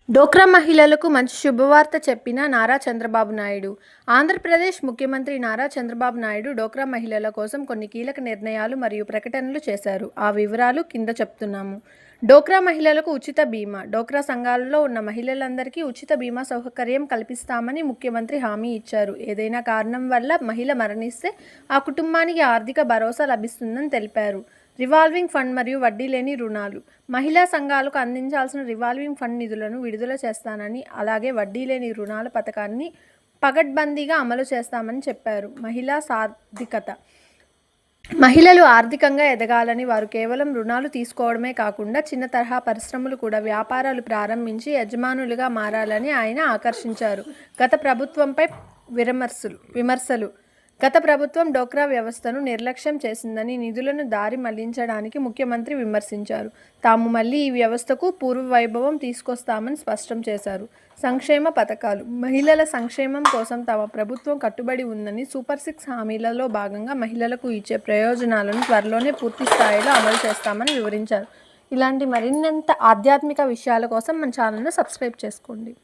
డోక్రా మహిళలకు మంచి శుభవార్త చెప్పిన నారా చంద్రబాబు నాయుడు. ఆంధ్రప్రదేశ్ ముఖ్యమంత్రి నారా చంద్రబాబు నాయుడు డోక్రా మహిళల కోసం కొన్ని కీలక నిర్ణయాలు మరియు ప్రకటనలు చేశారు. ఆ వివరాలు కింద చెప్తున్నాము. డోక్రా మహిళలకు ఉచిత బీమా. డోక్రా సంఘాలలో ఉన్న మహిళలందరికీ ఉచిత బీమా సౌకర్యం కల్పిస్తామని ముఖ్యమంత్రి హామీ ఇచ్చారు. ఏదైనా కారణం వల్ల మహిళ మరణిస్తే ఆ కుటుంబానికి ఆర్థిక భరోసా లభిస్తుందని తెలిపారు. రివాల్వింగ్ ఫండ్ మరియు వడ్డీ లేని రుణాలు. మహిళా సంఘాలకు అందించాల్సిన రివాల్వింగ్ ఫండ్ నిధులను విడుదల చేస్తానని, అలాగే వడ్డీ లేని రుణాల పథకాన్ని పకడ్బందీగా అమలు చేస్తామని చెప్పారు. మహిళా సాధికత. మహిళలు ఆర్థికంగా ఎదగాలని, వారు కేవలం రుణాలు తీసుకోవడమే కాకుండా చిన్న తరహా పరిశ్రమలు కూడా వ్యాపారాలు ప్రారంభించి యజమానులుగా మారాలని ఆయన ఆకర్షించారు. గత ప్రభుత్వంపై విమర్శలు. గత ప్రభుత్వం డోక్రా వ్యవస్థను నిర్లక్ష్యం చేసిందని, నిధులను దారి మళ్లించడానికి ముఖ్యమంత్రి విమర్శించారు. తాము మళ్లీ ఈ వ్యవస్థకు పూర్వ వైభవం తీసుకొస్తామని స్పష్టం చేశారు. సంక్షేమ పథకాలు. మహిళల సంక్షేమం కోసం తమ ప్రభుత్వం కట్టుబడి ఉందని, సూపర్ 6 హామీలలో భాగంగా మహిళలకు ఇచ్చే ప్రయోజనాలను త్వరలోనే పూర్తి స్థాయిలో అమలు చేస్తామని వివరించారు. ఇలాంటి మరిన్నంత ఆధ్యాత్మిక విషయాల కోసం మన ఛానల్ను సబ్స్క్రైబ్ చేసుకోండి.